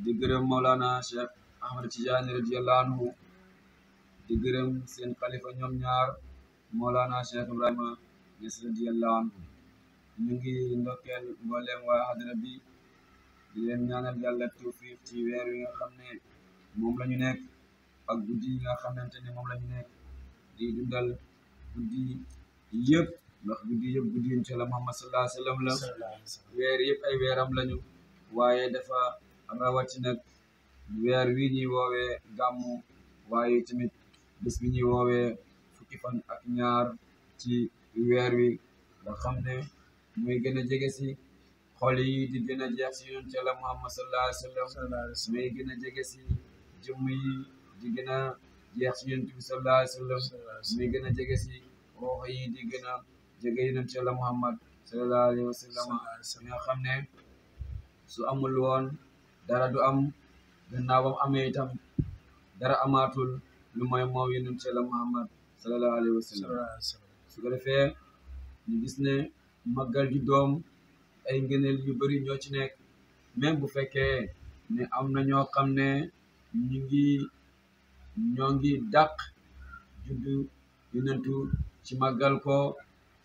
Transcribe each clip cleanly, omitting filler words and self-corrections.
di gërëm Maulana Cheikh Ahmad Tidiane radiyallahu anhu di gërëm seen xalifa ñoom ñaar Maulana Cheikh Ibrahima Niass radiyallahu anhu ñu ngi ndokkeel mboolem waa hadara bi di leen ñaanal yàlla tawfiq ci weer wi nga xam ne moom la ñu nekk ak guddi yi nga xamante ne moom la ñu nekk di dundal guddi yëpp ndax guddi yëpp guddi yonent Yàlla Muhammad sallallahu alayhi wa sallam la weer yëpp ay weeram lañu waaye dafa rawati nag weer wi ñuy woowee gàmmu waaye tamit bés bi ñuy woowee fukki fan ak ñaar ci weer wi nga xam ne muy gën a jege si xol yi di gën a jeex si yonent Yàlla Muhammad sallallahu alayhi wa sallam muy gën a jege si jëmm yi di gën a jeex si yonent bi sallallahu alayhi wa sallam muy gën a jege si roox yi di gën a jege yonent Yàlla Muhammad sallallahu alayhi wa sallam nga xam ne su amul woon dara du am gannaaw bam amee itam dara amaatul lu mooy moom yonent Yàlla Muhammad sallallahu alayhi wa sallam su ko defee ñu gis ne màggal ju doom ay ngëneel yu bari ñoo ci nekk même bu fekkee ne am na ñoo xam ne ñoo ngi dàq juddu yonentu ci màggal ko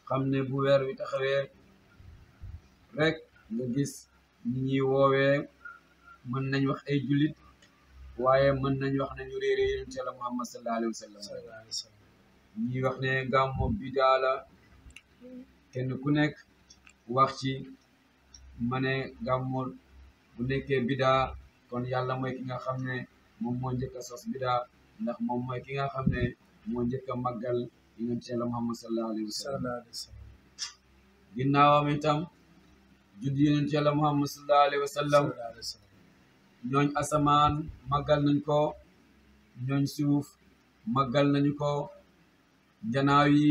xam ne bu weer wi taxawee rek nga gis ñi ñuy woowee mën nañ wax ay jullit waaye mën nañ wax ne ñu réere yonent Yàlla Muhammad sallallahu alayhi wa sallam ñi wax ne gàmmu bidaa la kenn ku nekk wax ci ma ne gàmmu bu nekkee bidaa kon yàlla mooy ki nga xam ne moom moo njëkk a sos bidaa ndax moom mooy ki nga xam ne moo njëkk a màggal yonent Yàlla Muhammad sallallahu alayhi wa sallam ginnaawam itam judd yonent Yàlla Muhammad sallallahu alayhi wa sallam ñooñ asamaan màggal nañ ko ñooñ suuf màggal nañu ko janaaw yi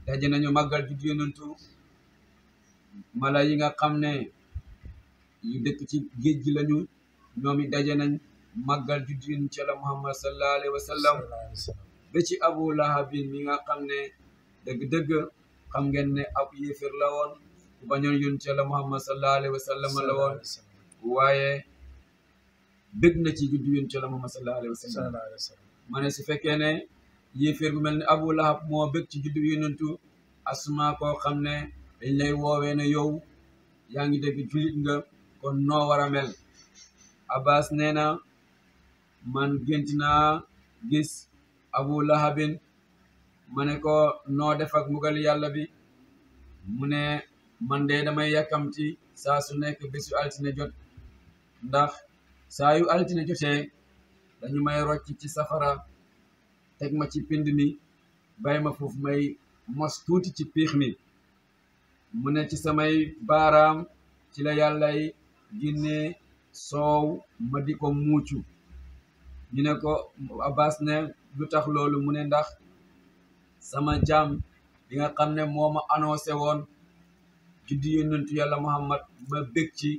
daje nañu màggal judd yonentu mala yi nga xam ne yu dëkk ci géej gi lañu ñoom it daje nañ màggal judd yonent Yàlla Muhammad sallallahu alayhi wa sallam ba ci Abu Lahabin mi nga xam ne dëgg-dëgg xam ngeen ne ab yéefér la woon ku bañoon yonent Yàlla Muhammad sallallahu alayhi wa sallam la woon waaye dëgg na ci judd yonent Yàlla Muhammad sallallahu alayhi wa sallam ma ne su fekkee ne yéeféer bu mel ne Abu Lahab moo bëgg ci juddu yonentu asuma koo xam ne dañ lay woowee ne yow yaa ngi dégg jullit nga kon noo war a mel Abbas nee na man gént naa gis Abu Lahabin ma ne ko noo def ak mbugal yàlla bi mu ne man de damay yàkkamti saa su nekk bésu altine jot ndax saa yu altine jotee dañu may rocc ci safara teg ma ci pind mi bàyyi ma foofu may mos tuuti ci piix mi mu ne ci samay baaraam ci la yàllay génne soow ma di ko muucu ñu ne ko Abbas ne lu tax loolu mu ne ndax sama jaam bi nga xam ne moo ma annoncé woon juddu yonentu Yàlla Muhammad ma bég ci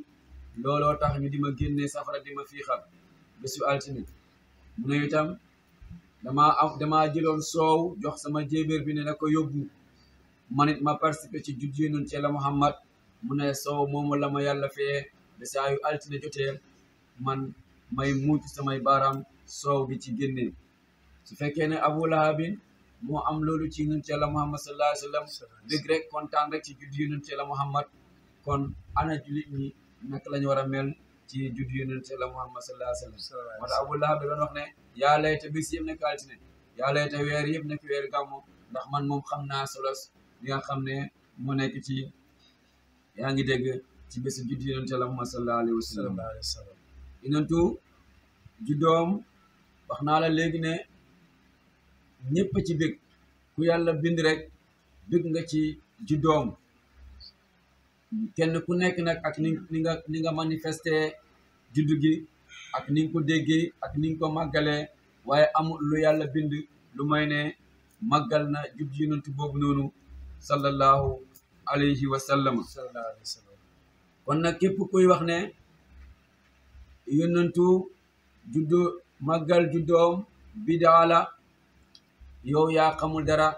looloo tax ñu di ma génne safara di ma fiixal bésu altine mu ne itam dama jëloon soow jox sama jéebéer bi ne na ko yóbbu man it ma participé ci juddu yonent Yàlla Muhammad mu ne soow moomu la ma yàlla fee ba saa yu altine jotee man may muuc samay baaraam soow bi ci génne su fekkee ne Abu Lahabin moo am loolu ci yonent Yàlla Muhammad sallallahu alayhi wa sallam dëgg rek kontaan rek ci juddu yonent Yàlla Muhammad kon ana jullit ñi naka lañu war a mel ci juddu yonent Yàlla Muhammad sallallahu alayhi wa sallam moo tax Abu Lahab doon wax ne yaa layta bés yëpp nekk altine yaa layta weer yëpp nekk weer gàmmu ndax man moom xam naa solos li nga xam ne moo nekk ci yaa ngi dégg ci bésu juddu yonent Yàlla Muhammad sallallahu alayhi wa sallam yonentu juddoom wax naa la léegi ne ñëpp ci bég ku yàlla bind rek bég nga ci juddoom kenn ku nekk nag ak ni nga manifesté juddu gi ak ni nga ko déggee ak ni nga ko màggalee waaye amul lu yàlla bind lu may ne màggal na juddu yonentu boobu noonu sallallahu alayhi wa sallam kon nag képp kuy wax ne yonentu juddu màggal juddoom bidaa la yow yaa xamul dara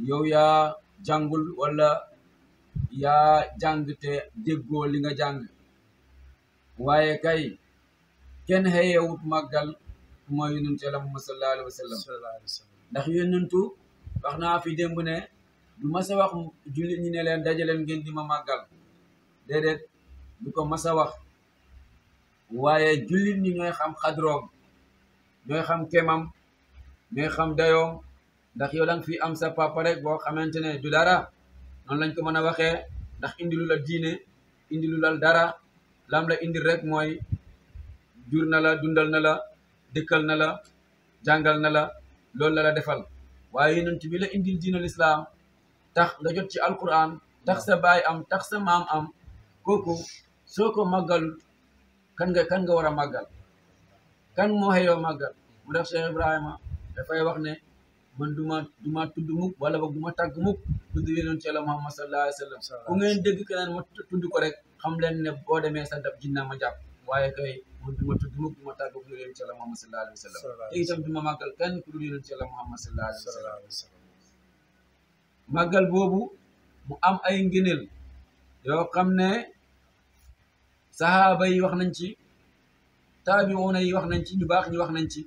yow yaa jàngul wala yaa jàng te déggoo li nga jàng waaye kay kenn xëyewut màggal mooy yonent Yàlla Muhammad sallallahu alayhi wa sallam ndax yonentu wax naa fi démb ne du mas a wax jullit ñi ne leen dajaleen ngeen di ma màggal déedéet du ko mas a wax waaye jullit ñi ñooy xam xadroom ñooy xam kemam ñooy xam dayoom ndax yow danga fi am sa papa rek boo xamante ne du dara noonu lañ ko mën a waxee ndax indi lu la diine indi lu la dara lam la indi rek mooy jur na la dundal na la dëkkal na la jàngal na la loolu la la defal waaye yonent bi la indil diinal islaam tax nga jot ci alquran tax sa baay am tax sa maam am kooku soo ko màggal kan nga war a màggal kan moo xëyoo màggal mu def Cheikh Ibrahima dafay wax ne man duma tudd mukk wala boog duma tàgg mukk tudd yonent Yàlla Muhammad sallallahu alayhi wa sallam ku ngeen dégg keneen ma tudd ko rek xam leen ne boo demee sa dab jinna ma jàpp waaye kay man duma tudd mukk duma tàgg ku dul yonent Yàlla Muhammad sallallahu alayhi wa sallam te itam duma màggal kenn ku dul yonent Yàlla Muhammad sallallahu alayhi wa sallam màggal boobu mu am ay ngëneel yoo xam ne sahaaba yi wax nañ ci taabiuuna yi wax nañ ci ñu baax ñi wax nañ ci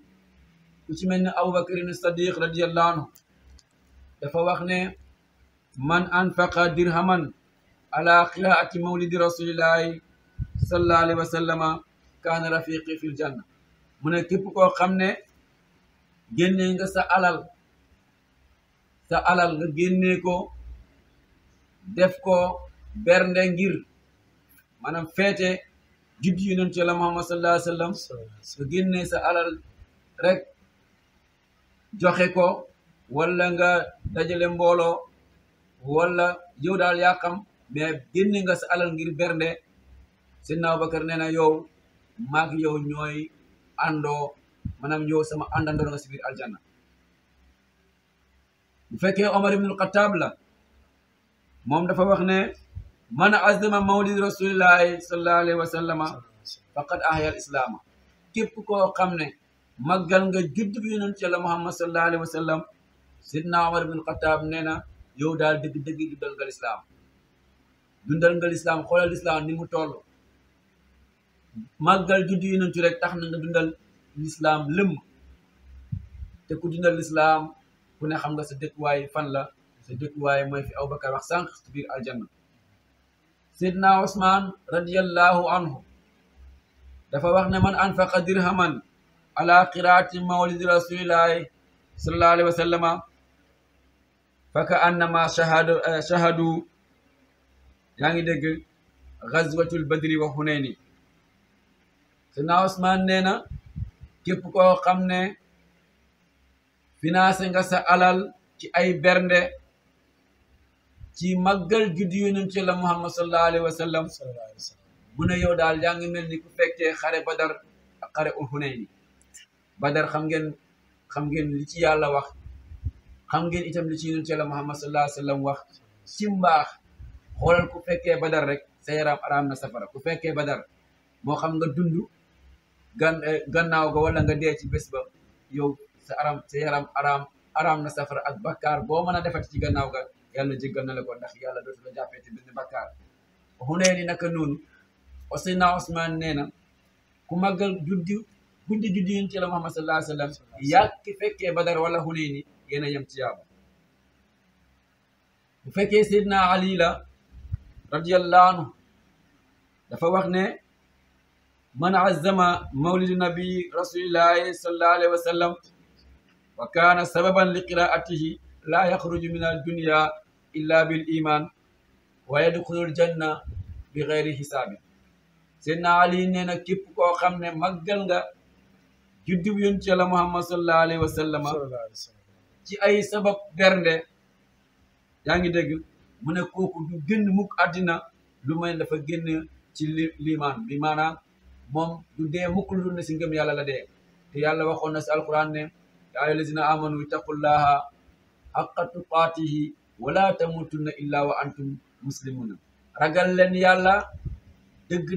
ku ci mel ne Abubakrin Sadiq radiyallahu anhu dafa wax ne man anfaqa dirhaman ala qiraati mawlidi rasulillahi sallallahu alayhi wa sallama kaana rafiqi fil janna mu ne képp koo xam ne génne nga sa alal nga génne ko def ko bernde ngir maanaam feete juddu yonent Yàlla Muhammad sallallahu alayhi wa sallam nga génne sa alal rek joxe ko wala nga dajale mbooloo wala yow daal yaa xam mais génne nga sa alal ngir bernde Seydina Abubakar nee na yow maag yow ñooy àndoo maanaam yow sama àndandoor nga si biir aljanna bu fekkee Omar ibn al-Khattab la moom dafa wax ne man azama mawlid rasulillahi sallallahu alayhi wa sallama faqad ahya al islaama képp koo xam ne màggal nga judd bi yonent Yàlla Muhammad sallallahu alayhi wa sallam Seydina Omar ibn al-Khattab nee na yow daal dëgg-dëgg dundal nga lislaam xoolal lislaam ni mu toll màggal judd yonent rek tax na nga dundal lislaam lëmm te ku dundal lislaam ku ne xam nga sa dëkkuwaay fan la sa dëkkuwaay mooy fi Abubakar wax sànq ci biir aljanna Seydina Usmaan radiyallahu anhu dafa wax ne man anfaqa dirhaman ala qiraati mawlidi rasulillahi sallallahu alayhi wa sallama fa ka annama shahadu yaa ngi dégg gazwatul badri wa hunayni Seydina Usmaan nee na képp koo xam ne financé nga sa alal ci ay bernde ci màggal juddu yonent Yàlla Muhammad sallallahu alayhi wa sallam mu ne yow daal yaa ngi mel ni ku fekkee xare Badar ak xare Hunayni Badar xam ngeen li ci yàlla wax xam ngeen itam li ci yonent Yàlla Muhammad sallallahu alayhi wa sallam wax ci mbaax xoolal ku fekkee Badar rek sa yaram araam na safara ku fekkee Badar moo xam nga dund gannaaw ga wala nga dee ci bés ba yow sa yaram araam na safara ak bakkaar boo mën a defati ci gannaaw ga yàlla jéggal na la ko ndax yàlla dootu la jàppee te benn bakkaar Hunayni naka noonu Seydina Usmaan nee na ku màggal guddi yonent Yàlla Muhammad sallallahu alayhi wa sallam yaa ki fekkee Badar wala Hunayni yéen a yem ci yaaba bu fekkee Seydina Ali la radiyallahu anhu dafa wax ne man azzama mawlidu nabi rasulillahi sallallahu alayhi wa sallam wa kaana sababan li qiraatihi la yaxruju min al dunya illa bil iman wa yadxulul janna bi xeyri xisaabi Seydina Ali nee na képp koo xam ne màggal nga juddub yonent Yàlla Muhammad sallallahu alayhi wa sallam ci ay sabab bernde yaa ngi dégg mu ne kooku du génn mukk àddina lu may dafa génn ci liimaan bi maanaam moom du dee mukk lu dul ne si ngëm yàlla la dee te yàlla waxoon na si alquran ne yaa ayyuha allazina amanu ittaqullaha haqqa tuqaatihi wala tamutunna illa wa antum muslimuna ragal leen yàlla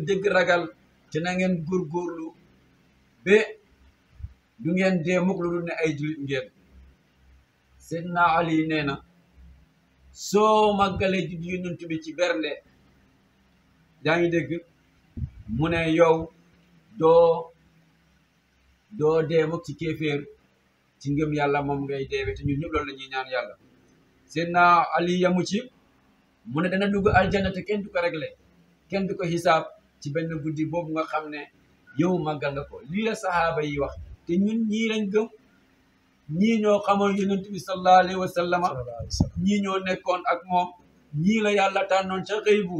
dëgg ragal te na ngeen góorgóorlu ba du ngeen dee mukk lu dul ne ay julit ngeen Seydina Ali nee na soo màggalee juddu yonent bi ci bernde yaa ngi dégg mu ne yow doo dee mukk ci kéeféer ci ngëm yàlla moom ngay deewe te ñun ñëpp loolu la ñuy ñaan yàlla Seydina Ali yamu ci mu ne dana dugg aljanna te kenn du ko réglé kenn du ko xisaab ci benn guddi boobu nga xam ne yow màggal nga ko lii la sahaaba yi wax te ñun ñii lañ gëm ñii ñoo xamoon yonent bi sallallahu alayhi wa sallama ñii ñoo nekkoon ak moom ñii la yàlla tànnoon ca xëy bu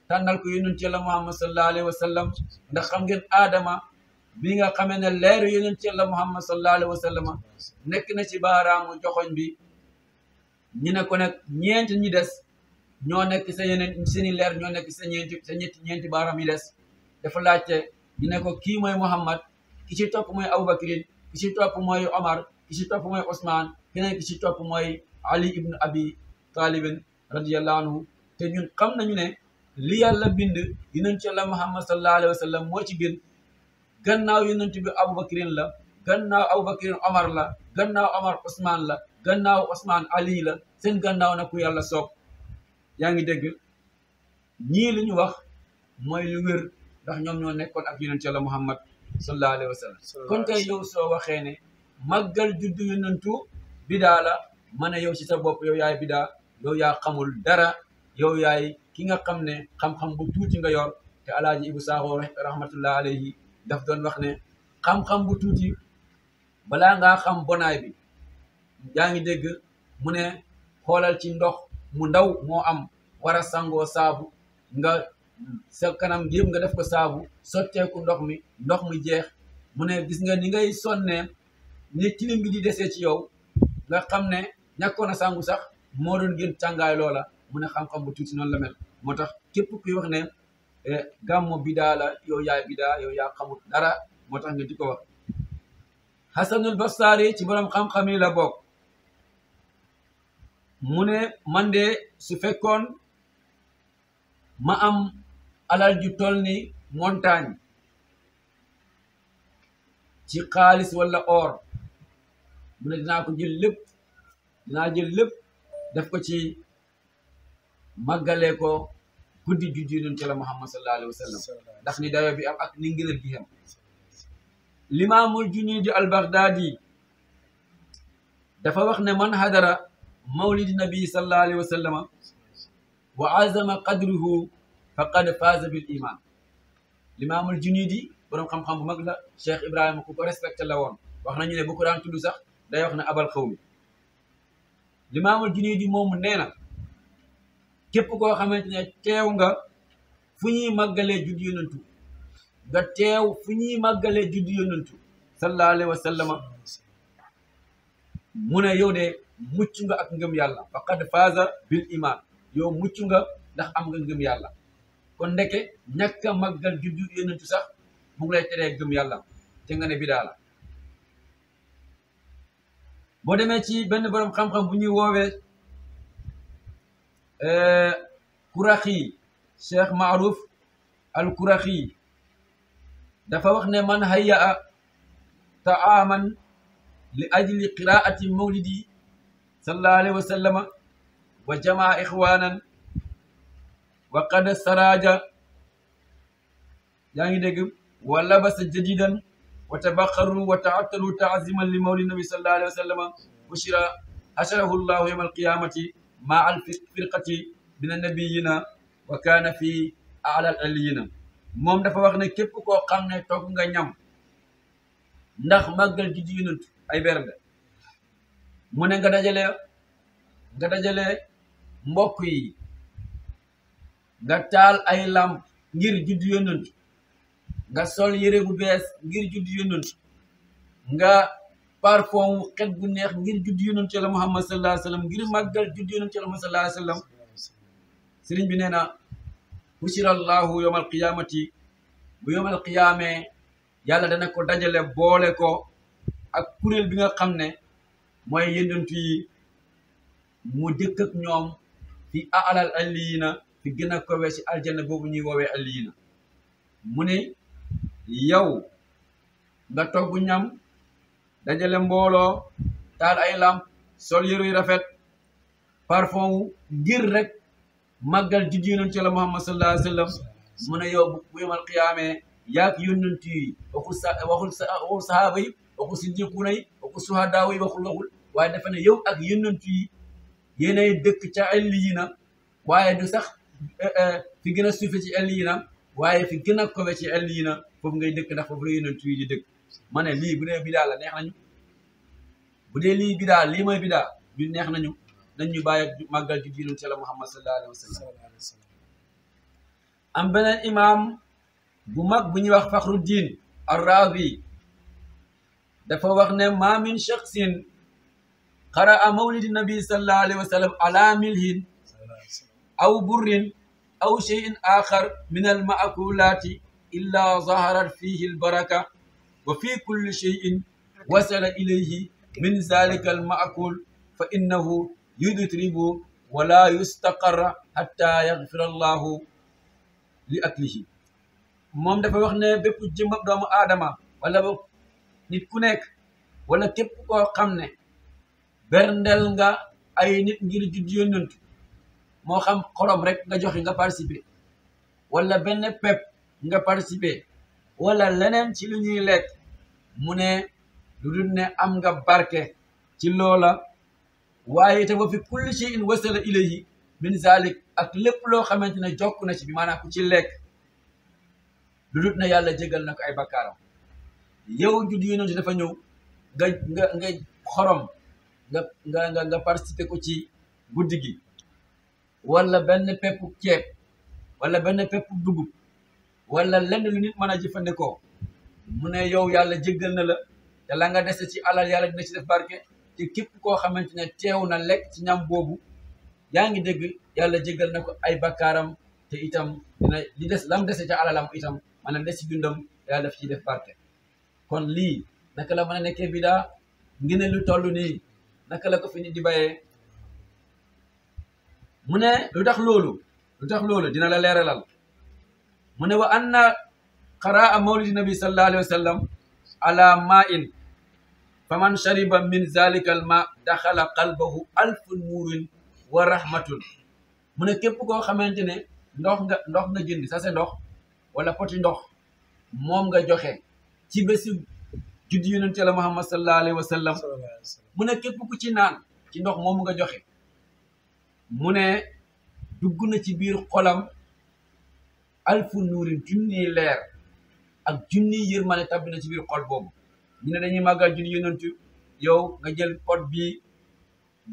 tànnal ko yonent yàlla Muhammad sallallahu alayhi wa sallam ndax xam ngeen aadama bi nga xamee ne leeru yonent yàlla Muhammad sallallahu alayhi wa sallama nekk na ci baaraamu joxoñ bi ñu ne ko nag ñeent ñi des ñoo nekk sa yeneen seeni leer ñoo nekk sa ñeenti baaraam yi des dafa laajte ñu ne ko kii mooy Muhammad ki ci topp mooy Abubakrin ki ci topp mooy Omar ki ci topp mooy Ousmane keneen ki ci topp mooy Ali ibn Abi Talibin radiyallahu anhu te ñun xam nañu ne li yàlla bind yonent yàlla Muhammad sallallahu alayhi wa sallam moo ci gën gannaaw yonent bi Abubakrin la gannaaw Abubakrin Omar la gannaaw Omar Ousmane la gannaaw Ousmane Ali la seen gannaaw na ku yàlla soob yaa ngi dégg ñii li ñu wax mooy lu wér ndax ñoom ñoo nekkoon ak yonent yàlla Muhammad sallallahu alayhi wa sallam kon kay yow soo waxee ne màggal juddu yonentu bidaa la ma ne yow ci sa bopp yow yaay bidaa yow yaa xamul dara yow yaay ki nga xam ne xam-xam bu tuuti nga yor te alaaji Ibu Saaxo rahmatullah alayhi daf doon wax ne xam-xam bu tuuti balaa ngaa xam bonaay bi yaa ngi dégg mu ne xoolal ci ndox mu ndaw moo am war a sangoo saabu nga sa kanam yëpp nga def ko saabu sotteeku ndox mi jeex mu ne gis nga ni ngay sonnee ni tilim bi di desee ci yow nga xam ne ñàkkoon a sangu sax moo doon gën càngaay loola mu ne xam-xam bu tuuti noonu la mel moo tax képp kuy wax ne gàmmo bidaa la yow yaay bidaa yow yaa xamul dara moo tax nga di ko wax Hasanul Basri ci borom xam-xam yi la bokk mu ne man de su fekkoon ma am alal ju toll ni montagne ci xaalis wala or mu ne dinaa jël lépp def ko ci màggalee ko guddi juddu yonent Yàlla Muhammad sallallahu alayhi wa sallam ndax ni dayo bi am ak ni ngëneel gi xam Limaamul Junayd al-Baghdadi dafa wax ne man hadara mawlidi nabi sallallahu alayhi wa sallam wa azama qadruhu faqad faaza bil iman Limaamul Junayd boroom xam-xam bu mag la Cheikh Ibrahima ku ko respecté la woon wax nañu ne bu ko daan tudd sax day wax ne abal xaw mi Limaamul Junayd moomu nee na képp koo xamante ne teew nga fu ñuy màggalee juddu yonentu nga teew fu ñuy màggalee juddu yonentu sallallahu alayhi wa sallam mu ne yow de mucc nga ak ngëm yàlla faqad faaza bil iman yow mucc nga ndax am nga ngëm yàlla kon ndeke ñàkk a màggal juddu yonentu sax mu ngi lay teree gëm yàlla te nga ne bidaa la boo demee ci benn borom xam-xam bu ñuy woowee Kuraxi Cheikh Maaruf al Kuraxi dafa wax ne man hayya ta'aman li ajli qiraati mawlidi sallallahu alayhi wa sallama wa jamaa ixwanan wa qad saraja yaa ngi dégg wa labasa jadidan wa tabaqaru wa ta'attalu ta'ziman li mawlidi nabi sallallahu alayhi wa sallama bushira hasharahu llahu yawma alqiyamati ma al firqati min annabiyina wa kaana fi a'la al aliyina moom dafa wax ne képp koo xam ne toog nga ñam ndax màggal juddu yonent ay bernde mu ne nga dajale mbokk yi nga taal ay lamp ngir juddu yonent nga sol yére bu bees ngir juddu yonent nga parfum xet gu neex ngir juddu yonent Yàlla Muhammad sallallahu alayhi wa sallam ngir màggal juddu yonent Yàlla Muhammad sallallahu alayhi wa sallam sëriñ bi nee na bushira allahu yawmal qiyamati bu yawmal qiyamee yàlla dana ko dajale boole ko ak kuréel bi nga xam ne mooy yonent yi mu dëkk ak ñoom fi a'lal aliyina fi gën a kowe ci aljanna boobu ñuy woowee aliyina mu ne yow nga togg ñam dajale mbooloo taal ay lamp sol yëre yu rafet parfum ngir rek màggal juddu yonent Yàlla Muhammad sallallahu alayhi wa sallam mu ne yow bu yemal qiyaamee yaag yónnent yi waxul sahaaba yi waxul siddiquuna yi waxul suhadaa yi waxul waaye dafa ne yow ak yónnent yi yéenay dëkk ca illiyiina waaye du sax fi gën a suufe ci illiyiina waaye fi gën a kowe ci illiyiina foofu ngay dëkk ndax foofu la yónnent yi di dëkk ma ne lii bu dee bidaa la neex nañu bu dee lii bidaa lii mooy bidaa ñu neex nañu nañ ñu bàyyi màggal ji yonent Yàlla Muhammad sallallahu alayhi wa sallam am beneen imaam bu mag bu ñuy wax Fakhruddin Ar-Razi dafa wax ne ma min shakhsin qara'a mawlidi nabi sallallahu alayhi wa sallam ala milhin aw burrin aw shay'in akhar min al-ma'kulati illa zaharat fihi al-baraka wa fi kulli shay'in wasala ilayhi min zalika al-ma'kul fa innahu yudribu wala yustaqarra hatta yaghfira allahu li aklihi moom dafa wax ne bépp jëmmab doomu aadama wala ba nit ku nekk wala képp koo xam ne berndel nga ay nit ngir judd yónnent moo xam xorom rek nga joxe nga participer wala benn pepp nga participer wala leneen ci lu ñuy lekk mu ne lu dul ne am nga barke ci loola waaye te wa fi kulli shay'in wasala ilayhi min zalik ak lépp loo xamante ne jokk na ci bi maanaam ku ci lekk lu dul ne yàlla jégal na ko ay bakkaaram yow judd yónnent dafa ñëw nga xorom nga participer ko ci guddi gi wala benn pepp ceeb wala benn pepp dugub wala lenn lu nit mën a jëfandikoo mu ne yow yàlla jéggal na la te la nga dese ci alal yàlla dina ci def barke te képp koo xamante ne teew na lekk ci ñam boobu yaa ngi dégg yàlla jéggal na ko ay bakkaaram te itam dina li des lam dese ca alalam itam maanaam des ci dundam yàlla daf ciy def barke kon lii naka la mën a nekkee bidaa ngeen lu toll nii naka la ko fi nit di bayee mu ne lu tax loolu dina la leeralal mu ne wa anna qaraa mawlidi nabi sallallahu alayhi wa sallam ala ma'in faman shariba min zalika al ma daxala qalbahu alfun nuurin wa rahmatun mu ne képp koo xamante ne ndox nga jënd sa ndox wala poti ndox moom nga joxe ci bési judd yonent Yàlla Muhammad sallallahu alayhi wa sallam mu ne képp ku ci naan ci ndox moom nga joxe mu ne dugg na ci biir xolam alfu nuurin junniy leer ak junniy yërmande tabbi na ci biir xol boobu ñu ne dañuy màggal judd yonent yow nga jël pot bi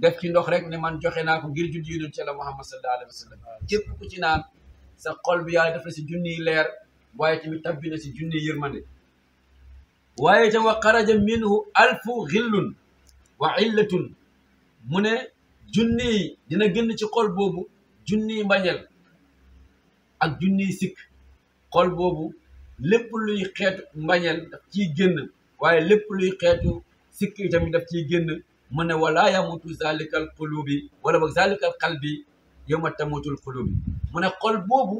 def ci ndox rek ne man joxe naa ko ngir judd yonent Yàlla Muhammad sallallahu alayhi wa sallam képp ku ci naan sa xol bi yàlla def na si junniy leer waaye tamit tabbi na si junniy yërmande waaye te wa xaraja minhu alfu xillun wa illatun mu ne junniy dina génn ci xol boobu junniy mbañel ak junniy sikk xol boobu lépp luy xeetu mbañel daf ciy génn waaye lépp luy xeetu sikk yi tamit daf ciy génn mu ne wala yamutu zalikal qulubi wala boog zalikal qalbi yawma tamutul qulubi mu ne xol boobu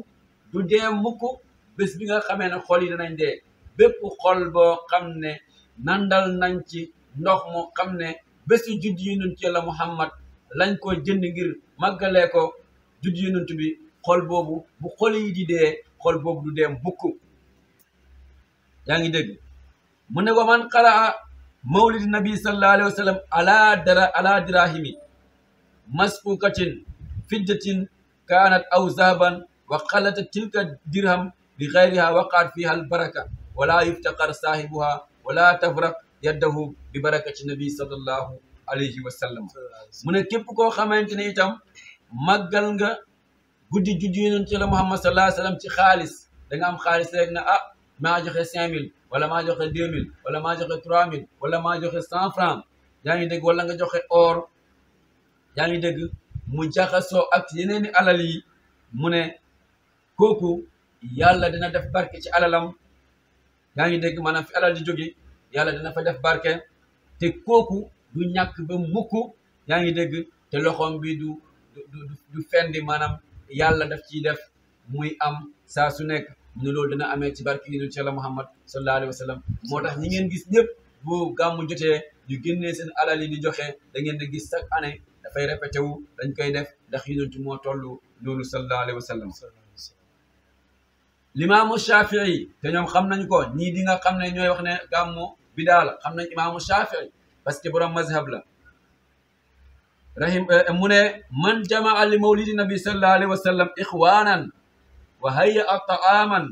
du dee mukk bés bi nga xamee ne xol yi danañ dee bépp xol boo xam ne nandal nañ ci ndox moo xam ne bésu judd yonent Yàlla Muhammad lañ ko jënd ngir màggalee ko judd yonent bi xol boobu bu xol yi di dee xol boobu du dee mukk yaa ngi dégg mu ne wa man qaraa mawlid nabi sallallahu alayhi wa sallam ala dirahimi masfukatin fiddatin kaanat aw zahaban wa xalatat tilka dirham bi xayriha waqaat fiha albaraka wala yuftaqar saahibuha wala tafraq yaddahu bi barakati nabi sallallahu alayhi wa sallam mu ne képp koo xamante ne itam màggal nga guddi juddu yonent Yàlla Muhammad sallallahu alayhi wa sallam ci xaalis da nga am xaalis rek na maa joxe 5000 wala maa joxe 2000 wala maa joxe 3000 wala maa joxe 100 francs yaa ngi dégg wala nga joxe or yaa ngi dégg mu jaxasoo ak yeneeni alal yi mu ne kooku yàlla dina def barke ci alalam yaa ngi dégg maanaam fi alal di jóge yàlla dina fa def barke te kooku du ñàkk ba mukk yaa ngi dégg te loxoom bi du fendi maanaam yàlla daf ciy def muy am saa su nekk mu ne loolu dina amee ci barke yonent Yàlla Muhammad sallallahu alayhi wa sallam moo tax ñi ngeen gis ñëpp bu gàmmu jotee ñu génnee seen alal yi di joxe da ngeen di gis chaque année dafay répété wu dañ koy def ndax yonent moo toll loolu sallallahu alayhi wa sallam limaamu Shafii te ñoom xam nañ ko ñii di nga xam ne ñooy wax ne gàmmu bidaa la xam nañ imaamu Shafii parce que borom mazhab la rahim mu ne man jamaa li mawlidi nabi sallallahu alayhi wa sallam ixwanan wa hayya ta'aman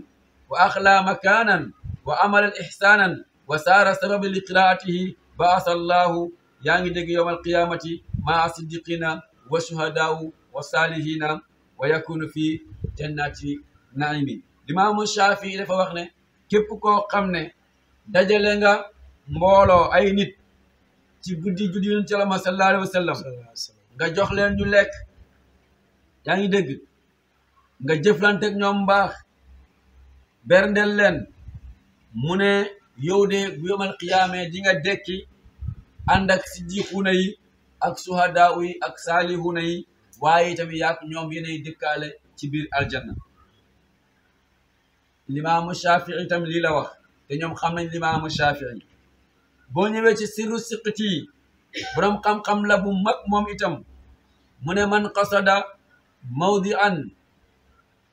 wa axla makanan wa amala ihsanan wa saara sababi li qiraatihi baasa allahu yaa ngi dégg yowm alqiyamati maa siddiqina wa shuhadaau wa salihina wa yakunu fi jannati naimi limaamu Shafii dafa wax ne képp koo xam ne dajale nga mbooloo ay nit ci guddi yonent Yàlla sallallahu alayhi wa sallam nga jox leen ñu lekk yaa ngi dégg nga jëflante ak ñoom mbaax berndel leen mu ne yow de bu yomal qiyaame di nga dekki ànd ak siddiquuna yi ak suhadaa yi ak saalihuuna yi waaye tamit yaak ñoom yenay dëkkaale ci biir aljanna limaamu Shafii tamit lii la wax te ñoom xam nañ limaamu Shafii boo ñëwee ci sirru siqti borom xam-xam la bu mag moom itam mu ne man qasada mawdi'an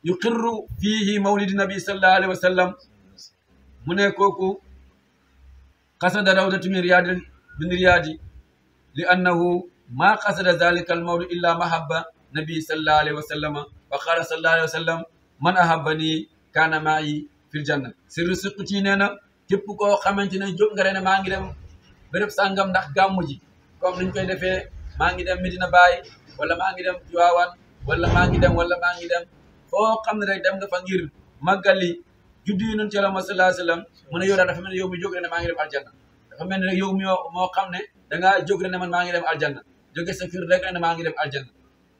yuqirru fihi mawlidi nabi sallallahu alayhi wa sallam mu ne kooku qasada rawdatu min riyaadi li annahu ma qasada zalika al mawdi illa mahabba nabi sallallahu alayhi wa sallam wa qala sallallahu alayhi wa sallam man ahabbani kana ma'i fil janna sirru siqti nee na képp koo xamante ne jóg nga ne maa ngi dem béréb sàngam ndax gàmmu ji comme niñ koy defee maa ngi dem Medina Baye wala maa ngi dem Tiwaawan wala maa ngi dem foo xam ne rek dem nga fa ngir màggali juddu Yonent Yàlla sallallahu alayhi wa sallam mu ne yow daal dafa mel ne yow mi jóg ne maa ngi dem aljanna dafa mel ne rek yow mi moo xam ne dangaa jóg ne man maa ngi dem aljanna jóge sa kër rek ne maa ngi dem aljanna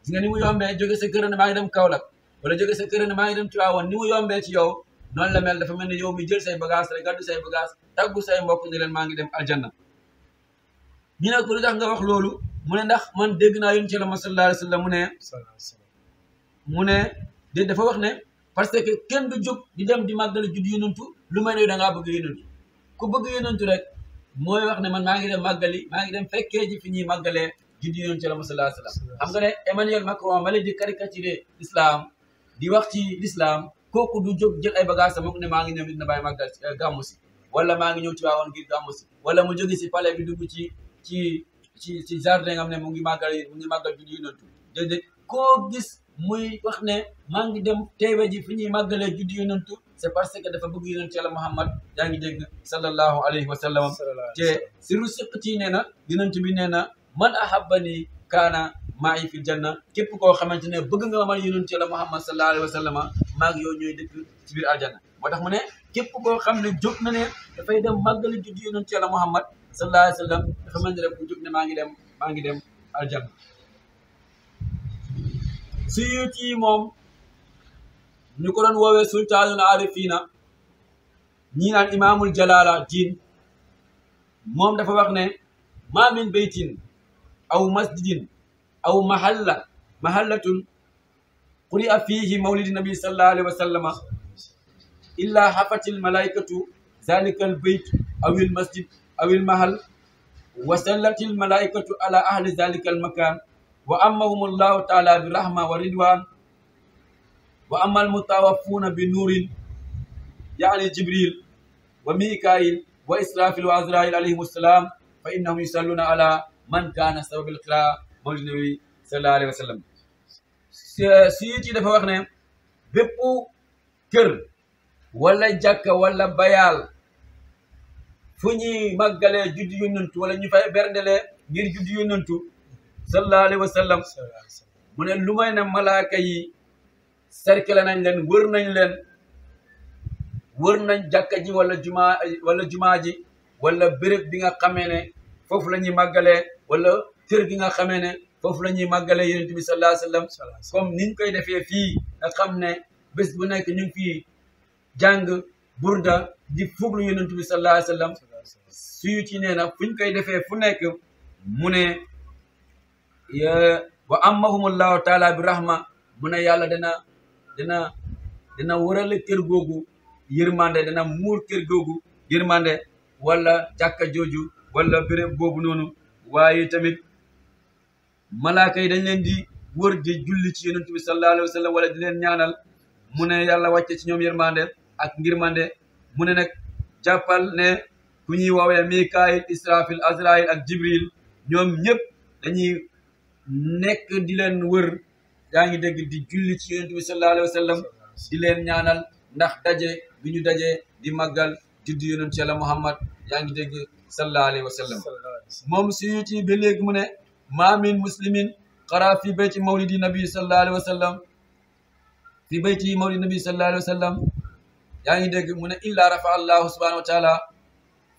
gis nga ni mu yombee jóge sa kër ne maa ngi dem Kaolack wala jóge sa kër ne maa ngi dem Tiwaawan ni mu yombee ci yow noonu la mel dafa mel ne yow mi jël say bagage rek gàddu say bagage tàggu say mbokk ne leen maa ngi dem aljanna ñu ne ko lu tax nga wax loolu mu ne ndax man dégg naa Yonent Yàlla sallallahu alayhi wa sallam mu ne de dafa wax ne parce que kenn du jóg di dem di màggali judd yonentu lu may ne da ngaa bëgg yonentu ku bëgg yonentu rek mooy wax ne man maa ngi dem màggali maa ngi dem fekkee ji fi ñuy màggalee judd Yonent Yàlla sallallahu alayhi wa sallam xam nga ne Emmanuel Macron ma leen di caricaturer l'islam di wax ci l'islam kooku du jóg jël ay bagages sama ne maa ngi ñëw dina bàyyi màggal gàmmu si wala maa ngi ñëw ci waawoon ngir gàmmu si wala mu jóge si palais bi dugg ci jardin nga xam ne mu ngi màggal judd yonentu déedéet koo gis muy wax ne maa ngi dem teewe ji fi ñuy màggalee judd yonentu c'est parce que dafa bëgg Yonent Yàlla Muhammad yaa ngi dégg sallallahu alayhi wa sallam te sirru siqti nee na yonent bi nee na man ahabbani kaana ma'i fil janna képp koo xamante ne bëgg nga man Yonent Yàlla Muhammad sallallahu alayhi wa sallam maa ngi yow ñooy dëkk ci biir aljanna moo tax mu ne képp koo xam ne jóg na ne dafay dem màggali judd Yonent Yàlla Muhammad sallallahu alayhi wa sallam dafa mel ni rek bu jóg ne maa ngi dem aljanna Suyuti moom ñu ko doon woowee sultaanul arifina ñii naan imaamul jalala diin moom dafa wax ne ma min baytin aw masjidin aw mahallatun quri'a fihi mawlidi nabi sallallahu alayhi wa sallama illa hafatil malaikatu zalika al bayt aw al masjid aw al mahal wa sallatil malaikatu ala ahli zalika al makan wa ammahum allahu taala bi rahma wa ridwan wa amma almutawaffuna bi nuurin yaani jibril wa mikail wa israfil wa azrail alayhim assalam fa innahum yusalluna ala man kana sababil qira mawlid nabi sallallahu alayhi wa sallam Suyuti dafa wax ne bépp kër wala jàkka wala bayaal fu ñuy màggalee juddu yonentu wala ñu fay berndelee ngir juddu yonentu sallallahu alayhi wa sallam mu ne lu may ne malaaka yi cercle nañ leen wër nañ jàkka ji wala jumaa ji wala béréb bi nga xamee ne foofu la ñuy màggalee wala kër gi nga xamee ne foofu la ñuy màggalee yonent bi sallallahu alayhi wa sallam comme niñ koy defee fii nga xam ne bés bu nekk ñu ngi fii jàng burda di fuglu yonent bi sallallahu alayhi wa sallam Suyuti nee na fuñ koy defee fu nekk mu ne wa ammahumullahu taala bi rahma mu ne yàlla dana warale kër googu yërmande dana muur kër googu yërmande wala jàkka jooju wala béréb boobu noonu waaye tamit malaaka yi dañ leen di wër di julli ci yonent bi sallallahu alayhi wa sallam wala di leen ñaanal mu ne yàlla wàcce ci ñoom yërmande ak ngirmande mu ne nag jàppal ne ku ñuy woowee Mikaayil Israfil Azraïl ak Jibril ñoom ñëpp dañuy nekk di leen wër yaa ngi dégg di julli ci yonent bi sallallahu alayhi wa sallam di leen ñaanal ndax daje bi ñu dajee di màggal juddu yonent Yàlla Muhammad yaa ngi dégg sallallahu alayhi wa sallam moom Suyuti ba léegi mu ne ma min muslimin qara fi bayti mawlidi nabi sallallahu alayhi wa sallam fi bayti mawlidi nabi sallallahu alayhi wa sallam yaa ngi dégg mu ne illa rafa allahu subhanahu wa taala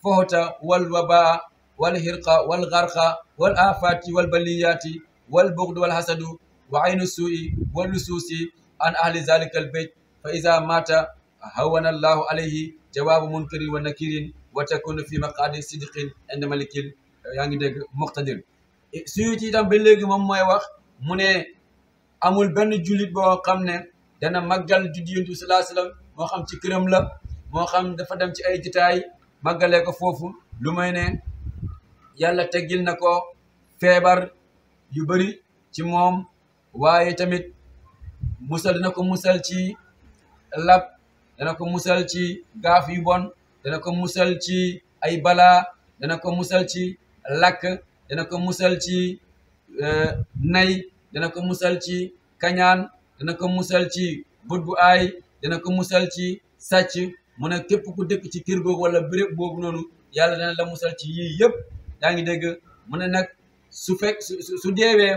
fohota wal wabaa wal hirqa wal gharqa wal afati wal baliyati wal bughd wal hasadu wa aynu su'i wal lususi an ahli zalika al bayt fa iza mata hawana allahu alayhi jawabu munkirin wa nakirin wa takunu fi maqadi sidqin inda malikil yaa ngi dégg muqtadir Suyuti itam ba léegi moom mooy wax mu ne amul benn jullit boo xam ne dana màggal juddu Yonent bi sallallahu alayhi wa sallam moo xam ci këram la moo xam dafa dem ci ay jitaay màggalee ko foofu lu may ne yàlla teggil na ko feebar yu bari ci moom waaye tamit dana ko musal ci lab dana ko musal ci gaaf yu bon dana ko musal ci ay balaa dana ko musal ci lakk dana ko musal ci nay dana ko musal ci kañaan dana ko musal ci but bu aay dana ko musal ci sàcc mu ne képp ku dëkk ci kër googu wala béréb boobu noonu yàlla dana la musal ci yii yëpp yaa ngi dégg mu ne nag su deewee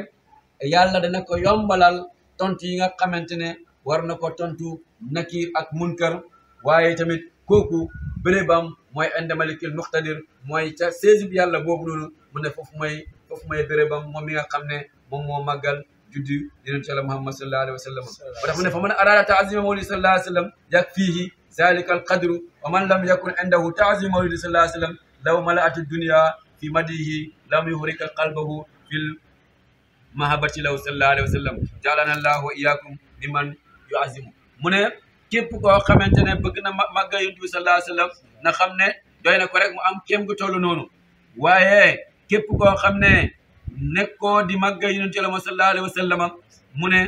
yàlla dana ko yombalal tontu yi nga xamante ne war na ko tontu nakir ak munkar waaye tamit kooku bérébam mooy inda malikil muqtadir mooy ca saisi bi yàlla boobu noonu mu ne foofu mooy bérébam moom mi nga xam ne moom moo màggal juddu yonent Yàlla Muhammad sallallahu alayhi wa sallam ba tax mu ne fa man arada taazima mawlidi sallallahu alayhi wa sallam yakfihi zalika al qadru wa man lam yakun indahu taazima mawlidi sallallahu alayhi wa sallam law malaat dunya fi madihi lam yuhrika qalbahu fil mahabbati lahu sallallahu alayhi wa sallam jaalana allahu wa iyyakum liman yuazimu mu ne képp koo xamante ne bëgg na màggal Yonent bi sallallahu alayhi wa sallam na xam ne doy na ko rek mu am kéem gu toll noonu waaye képp koo xam ne nekkoo di màggal Yonent Yàlla sallallahu alayhi wa sallam mu ne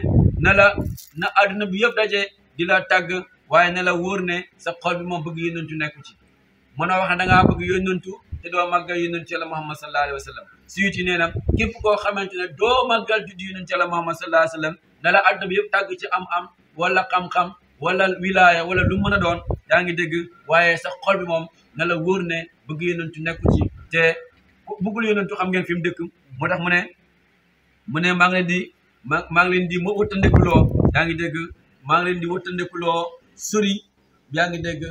na àdduna bi yëpp daje di la tàgg waaye ne la wóor ne sa xol bi moom bëgg yonentu nekku ci mën a wax ne da ngaa bëgg yonentu te doo màggal yonentu Yàlla Muhammad sallallahu alayhi wa sallam Suyuti nee na képp koo xamante ne doo màggal juddu yonentu Yàlla Muhammad sallallahu alayhi wa sallam ne la àdduna bi yëpp tàgg ci am-am wala xam-xam wala wilaya wala lu mën a doon yaa ngi dégg waaye sa xol bi moom ne la wóor ne bëgg yonentu nekku ci te bëggul yonentu xam ngeen fi mu dëkk moo tax mu ne maa ngi leen di wëttandekuloo yaa ngi dégg maa ngi leen di wëttandekuloo sori yaa ngi dégg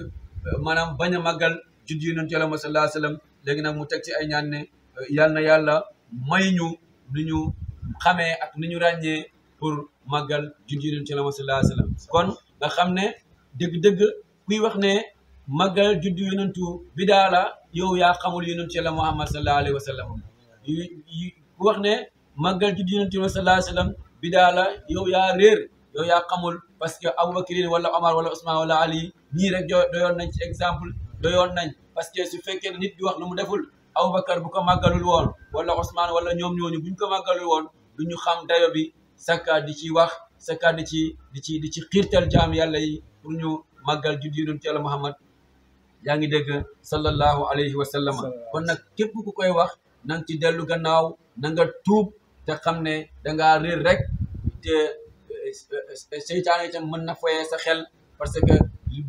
maanaam bañ a màggal juddu yonent Yàlla sallallahu alayhi wa sallam léegi nag mu teg ci ay ñaan ne yal na yàlla may ñu ni ñu xamee ak ni ñu ràññee pour màggal juddu yonent Yàlla sallallahu alayhi wa sallam kon nga xam ne dëgg-dëgg kuy wax ne màggal juddu yonentu bidaa la yow yaa xamul yonent Yàlla Muhammad sallallahu alayhi wa sallam ku wax ne màggal juddu yonent Yàlla sallallahu alayhi wa sallam bidaa la yow yaa réer yow yaa xamul parce que Aboubacrine wala Omar wala Ousmane wala Ali ñii rek doyoon nañ ci exemple doyoon nañ parce que su fekkee ne nit di wax lu mu deful Aboubacar bu ko màggalul woon wala Ousmane wala ñoom ñooñu buñ ko màggalul woon du ñu xam dayo bi sakka di ci wax sakka di ci xiirtal jaam yàlla yi pour ñu màggal juddu yonent Yàlla Muhammad yaa ngi dégg sallallahu alayhi wa sallam kon nag képp ku koy wax na nga ci dellu gannaaw na nga tuub te xam ne dangaa réer rek te seytaane itam mën na foyee sa xel parce que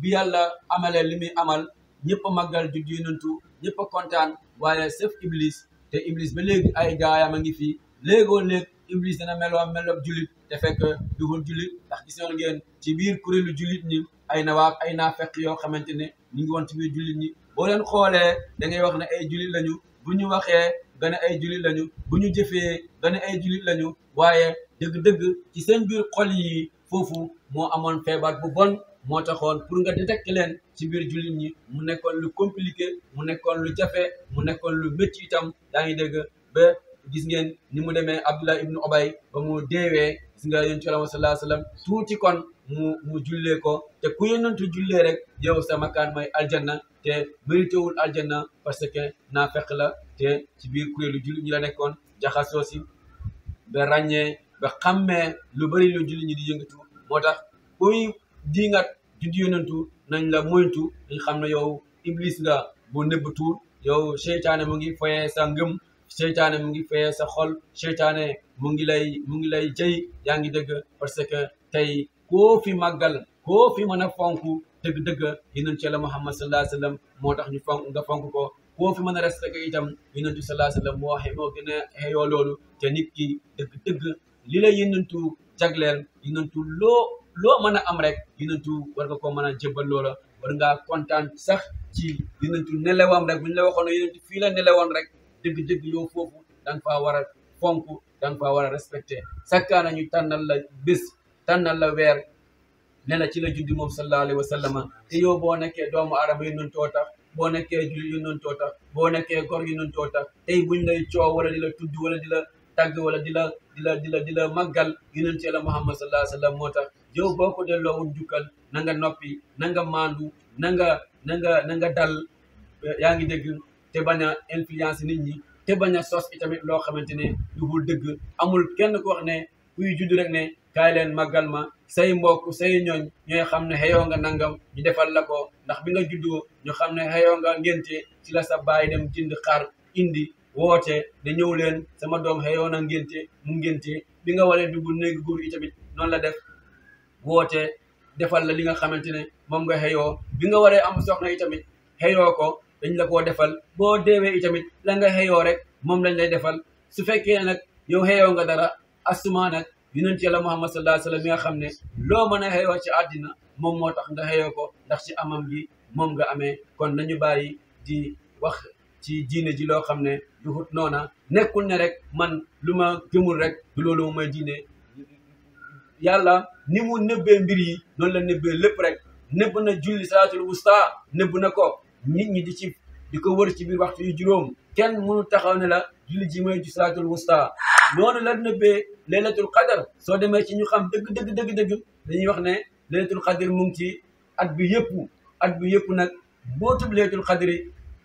bi yàlla amalee li muy amal ñëpp a màggal juddu yonentu ñëpp a kontaan waaye sëf iblis te iblis ba léegi ay gaayam a ngi fii léegoo léeg iblis dana meloo jullit te fekk dugul jullit ndax gisoon ngeen ci biir kuréelu jullit ñi ay naafeq yoo xamante ne ñu ngi woon ci biir jullit ñi boo leen xoolee da ngay wax ne ay jullit lañu bu ñu waxee nga ne ay jullit lañu bu ñu jëfee nga ne ay jullit lañu waaye dëgg-dëgg ci seen biir xol yi foofu moo amoon feebar bu bon moo taxoon pour nga détecter leen ci biir jullit ñi mu nekkoon lu compliqué mu nekkoon lu jafe mu nekkoon lu métti itam yaa ngi dégg ba gis ngeen ni mu demee Abdullah ibnu Obay ba mu deewee gis nga yonent Yàlla sallallahu alayhi wa sallam tuuti kon mu jullee ko te ku yonentu jullee rek yow sa makaan mooy aljanna te mérité wul aljanna parce que naafeq la te ci biir kuréelu jullit ñi la nekkoon jaxasoo si ba ràññee ba xammee lu bëri lu jullit ñi di yëngatu moo tax kuy diingat juddu yonentu nañ la moytu dañ xam ne yow iblis nga bu nëbbatu yow seytaane mu ngi foyee sa ngëm seytaane mu ngi foyee sa xol seytaane mu ngi lay jëy yaa ngi dëgg parce que tey koo fi màggal koo fi mën a fonk dëgg-dëgg yonent Yàlla Muhammad sallallahu alayhi wa sallam moo tax ñu fonk nga fonk ko koo fi mën a respecté itam yonentu sallallahu alayhi wa sallam moo gën a xeyoo loolu te nit ki dëgg-dëgg li la yonentu jagleel yonentu loo mën a am rek yonentu war nga koo mën a jébbal loola war ngaa kontaan sax ci yonentu nelewam rek bu ñu la waxoon ne yonentu fii la nelewoon rek dëgg-dëgg yow foofu da nga faa war a fonk da nga faa war a respecté sakkaana ñu tànnal la bés tànnal la weer ne la ci la juddi moom sallallahu alayhi wa sallam te yow boo nekkee doomu aadama yonentoo tax boo nekkee julli yonentoo tax boo nekkee gor yonentoo tax tey buñ lay coow wala di la tudd wala di la tàgg wala di la màggal yonent Yàlla Muhammad sallallahu alayhi wa sallam moo tax yow boo ko delloowul jukkal na nga noppi na nga maandu na nga dal yaa ngi dégg te bañ a influence nit ñi te bañ a sos itamit loo xamante ne dugul dëgg amul kenn ku wax ne kuy judd rek ne kaay leen màggal ma say mbokk say ñooñ ñooy xam ne xëyoo nga nangam ñu defal la ko ndax bi nga juddoo ñu xam ne xëyoo nga ngénte ci la sa baay dem jënd xar indi woote ne ñëw leen sama doom xëyoo na ngénte mu ngénte bi nga waree dugg néegi góor yi tamit noonu la def woote defal la li nga xamante ne moom nga xëyoo bi nga waree am soxna yi tamit xëyoo ko dañ la koo defal boo deewee itamit la nga xëyoo rek moom lañ lay defal su fekkee nag yow xëyoo nga dara asuma nag yonent Yàlla Muhammad sallallahu alayhi wa sallam mi nga xam ne loo mën a xëyoo ci àddina moom moo tax nga xëyoo ko ndax ci amam gi moom nga amee kon nañu bàyyi di wax ci diine ji loo xam ne du hut noona nekkul ne rek man lu ma gëmul rek du loolu moom mooy diine yàlla ni mu nëbbee mbir yi noonu la nëbbee lépp rek nëbb na julli salaatul wusta nëbb na ko nit ñi di ko wër ci biir waxtu yu juróom kenn mënu taxaw ne la julli ji mooy ci salaatul wusta noonu la nëbbee laylatul qadar soo demee ci ñu xam dëgg dañuy wax ne laylatul qadar mu ngi ci at bi yëpp nag bootub laylatul qadri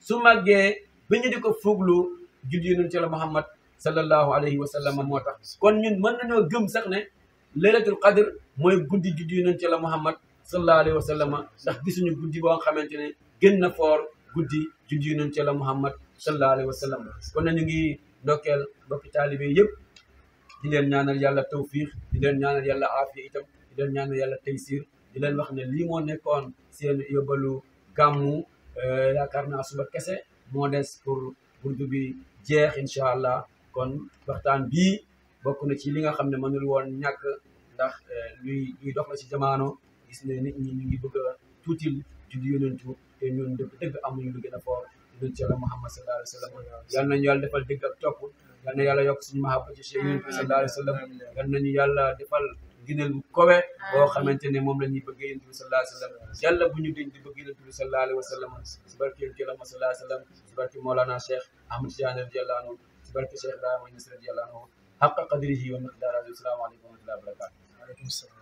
su màggee ba ñu di ko fuglu juddi yonent Yàlla Muhammad sallallahu alayhi wa sallam moo tax kon ñun mën nañoo gëm sax ne laylatul qadr mooy guddi juddi yonent Yàlla Muhammad sallallahu alayhi wa sallam ndax gisuñu guddi boo xamante ne gën na foor guddi juddi yonent Yàlla Muhammad sallallahu alayhi wa sallam kon nañu ngi ndokkeel mbokki taalibe yëpp di leen ñaanal yàlla tawfiq di leen ñaanal yàlla aafiya itam di leen ñaanal yàlla taysir di leen wax ne lii moo nekkoon seen yóbbalu gàmmu yaakaar naa suba kese moo des pour burdu bi jeex incha allah kon waxtaan bii bokk na ci li nga xam ne mënul woon ñàkk ndax luy dox la ci jamono gis ne nit ñi ñu ngi bëgg a tuutil juddi yonentu te ñun dëgg amuñu lu gën a foor yonent Yàlla Muhammad sallallahu alayhi wa sallam yal nañu yàlla defal dëgg ak topp yal na yàlla yokk suñu mahabba ci Cheikh yonent bi sallallahu alayhi wa sallam yal nañu yàlla defal gineel bu kowe boo xamante ne moom la ñuy bëgg yonent bi sallallahu alayhi wa sallam yàlla bu ñu deñ di bëgg yonent bi sallallahu alayhi wa sallam si barke yonent Yàlla sallallahu alayhi wa sallam si barke Mawlana Cheikh Ahmad Tidiane radiyallahu anhu si barke Cheikh Ibrahima Niass radiyallahu anhu haqqa qadrihi wa miqdaarihi. Assalaamu aleykum wa rahmatullahi wa barakatuh.